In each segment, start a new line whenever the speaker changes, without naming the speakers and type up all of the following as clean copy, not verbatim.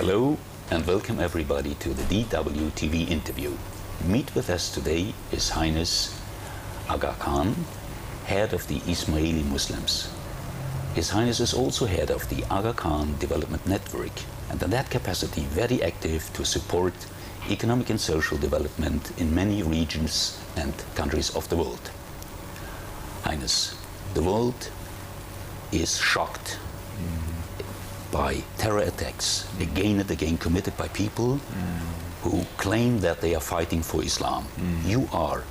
Hello and welcome everybody to the DW TV interview. Meet with us today His Highness Agar Khan, head of the Ismaili Muslims. His Highness is also head of the Aga Khan Development Network, and in that capacity very active to support economic and social development in many regions and countries of the world. Highness, the world is shocked by terror attacks again and again committed by people who claim that they are fighting for Islam. You are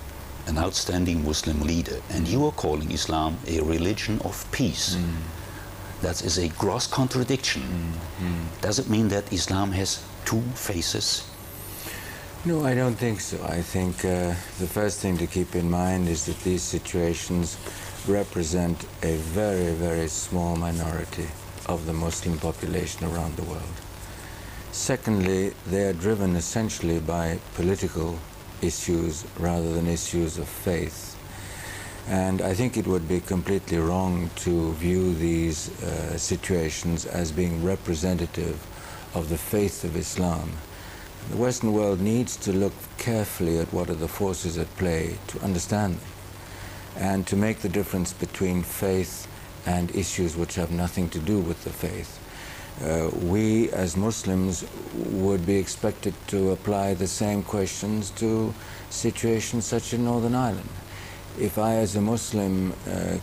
an outstanding Muslim leader and you are calling Islam a religion of peace. That is a gross contradiction. Does it mean that Islam has two faces?
No, I don't think so. I think the first thing to keep in mind is that these situations represent a very, very small minority of the Muslim population around the world. Secondly, they are driven essentially by political issues rather than issues of faith. And I think it would be completely wrong to view these situations as being representative of the faith of Islam. The Western world needs to look carefully at what are the forces at play to understand them and to make the difference between faith and issues which have nothing to do with the faith. We as Muslims would be expected to apply the same questions to situations such as Northern Ireland. If I as a Muslim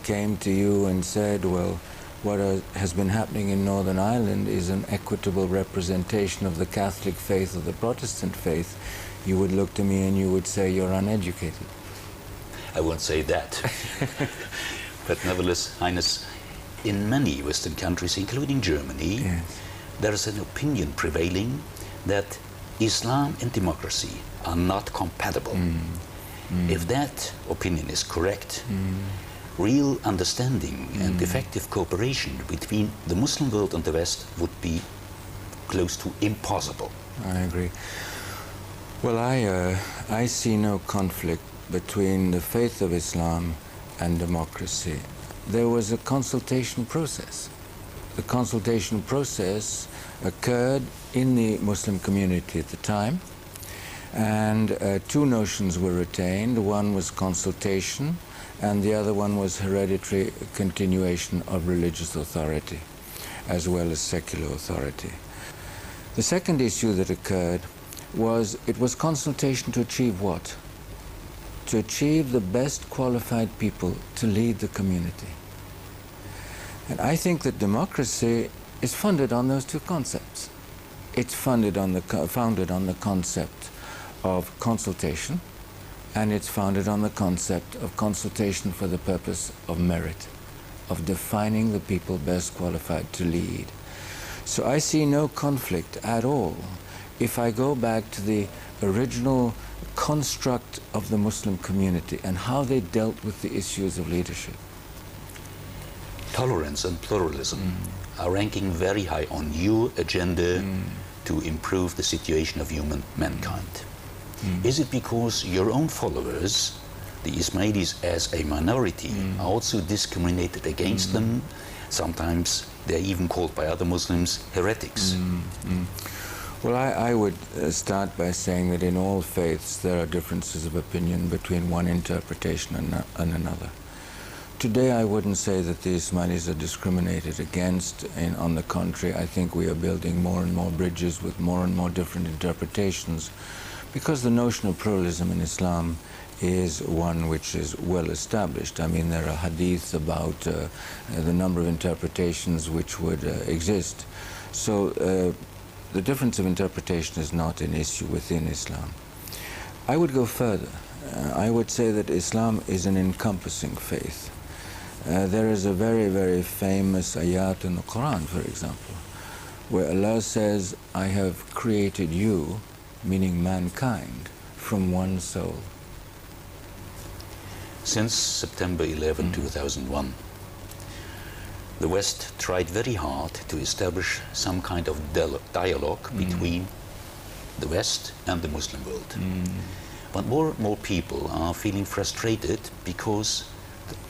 came to you and said, well, what has been happening in Northern Ireland is an equitable representation of the Catholic faith or the Protestant faith, you would look to me and you would say you're uneducated.
I won't say that. But nevertheless, Highness, in many Western countries, including Germany,
Yes.
there is an opinion prevailing that Islam and democracy are not compatible. If that opinion is correct, real understanding and effective cooperation between the Muslim world and the West would be close to impossible.
I agree. Well, I see no conflict between the faith of Islam and democracy. There was a consultation process. The consultation process occurred in the Muslim community at the time, and two notions were retained. One was consultation, and the other one was hereditary continuation of religious authority, as well as secular authority. The second issue that occurred was, it was consultation to achieve what? To achieve the best qualified people to lead the community. And I think that democracy is funded on those two concepts. It's founded on the concept of consultation, and it's founded on the concept of consultation for the purpose of merit, of defining the people best qualified to lead. So I see no conflict at all if I go back to the original construct of the Muslim community and how they dealt with the issues of leadership.
Tolerance and pluralism are ranking very high on your agenda to improve the situation of mankind. Is it because your own followers, the Ismailis as a minority, are also discriminated against them? Sometimes they're even called by other Muslims heretics.
Well, I would start by saying that in all faiths there are differences of opinion between one interpretation and another. Today I wouldn't say that the Ismailis are discriminated against. On the contrary, I think we are building more and more bridges with more and more different interpretations, because the notion of pluralism in Islam is one which is well established. I mean, there are hadiths about the number of interpretations which would exist. So the difference of interpretation is not an issue within Islam. I would go further. I would say that Islam is an encompassing faith. There is a very, very famous ayat in the Quran, for example, where Allah says, I have created you, meaning mankind, from one soul.
Since September 11, 2001, the West tried very hard to establish some kind of dialogue between the West and the Muslim world. But more and more people are feeling frustrated because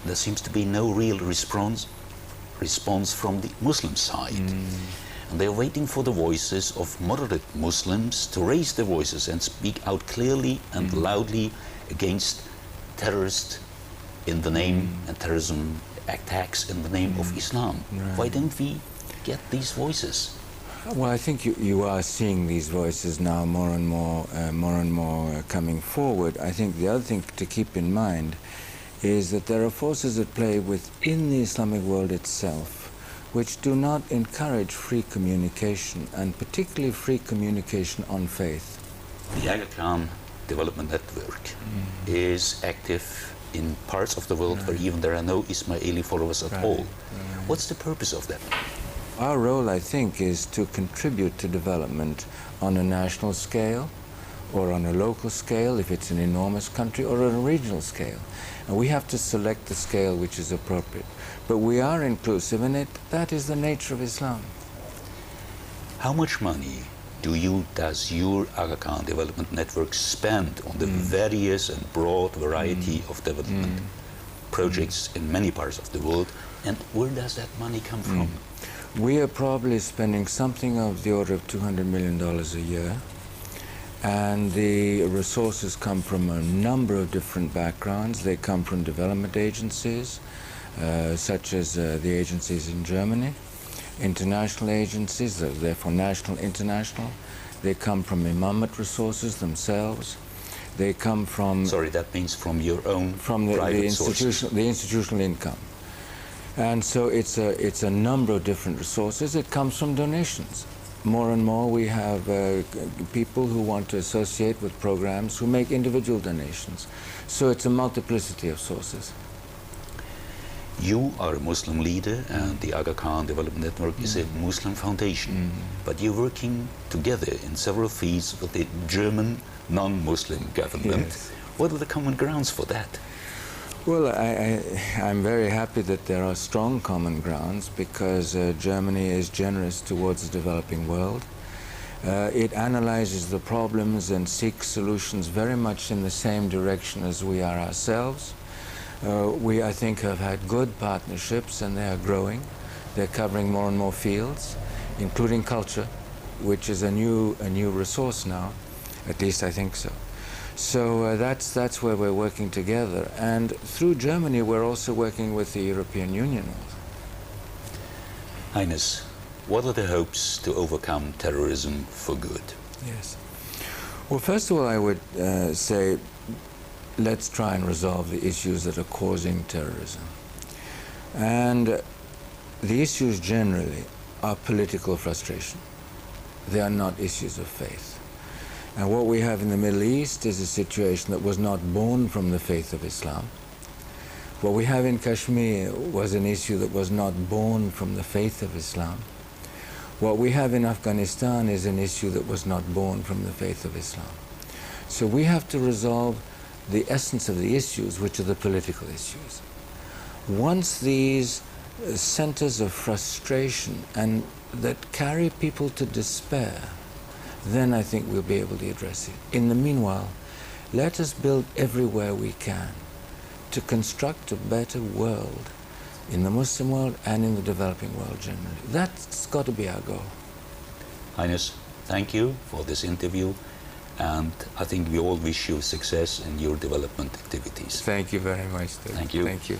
there seems to be no real response from the Muslim side. and they are waiting for the voices of moderate Muslims to raise their voices and speak out clearly and loudly against terrorists in the name and terrorism attacks in the name of Islam.
Right.
Why don't we get these voices?
Well, I think you are seeing these voices now more and more coming forward. I think the other thing to keep in mind is that there are forces at play within the Islamic world itself which do not encourage free communication, and particularly free communication on faith.
The Agar Development Network is active in parts of the world where even there are no Ismaili followers at all. What's the purpose of that?
Our role, I think, is to contribute to development on a national scale or on a local scale, if it's an enormous country, or on a regional scale. And we have to select the scale which is appropriate. But we are inclusive, and that is the nature of Islam.
How much money does your Agar Development Network spend on the various and broad variety of development projects in many parts of the world, and where does that money come from?
We are probably spending something of the order of $200 million a year, and the resources come from a number of different backgrounds. They come from development agencies, such as the agencies in Germany, international agencies, therefore national, international. They come from imamate resources themselves. They come from...
Sorry, that means from your own
the institutional income. And so it's a number of different resources. It comes from donations. More and more we have people who want to associate with programs who make individual donations. So it's a multiplicity of sources.
You are a Muslim leader, and the Aga Khan Development Network is a Muslim foundation. But you're working together in several fields with the German non-Muslim government.
Yes.
What are the common grounds for that?
Well, I'm very happy that there are strong common grounds, because Germany is generous towards the developing world. It analyzes the problems and seeks solutions very much in the same direction as we are ourselves. We, I think, have had good partnerships, and they are growing. They're covering more and more fields, including culture, which is a new resource now. At least I think so. So that's where we're working together. And through Germany, we're also working with the European Union.
Highness, what are the hopes to overcome terrorism for good?
Yes. Well, first of all, I would say, let's try and resolve the issues that are causing terrorism. And the issues generally are political frustration. They are not issues of faith. And what we have in the Middle East is a situation that was not born from the faith of Islam. What we have in Kashmir was an issue that was not born from the faith of Islam. What we have in Afghanistan is an issue that was not born from the faith of Islam. So we have to resolve the essence of the issues, which are the political issues. Once these centers of frustration and that carry people to despair, then I think we'll be able to address it. In the meanwhile, let us build everywhere we can to construct a better world in the Muslim world and in the developing world generally. That's got to be our goal.
Highness, thank you for this interview, and I think we all wish you success in your development activities.
Thank you very much.
Thank you.
Thank you.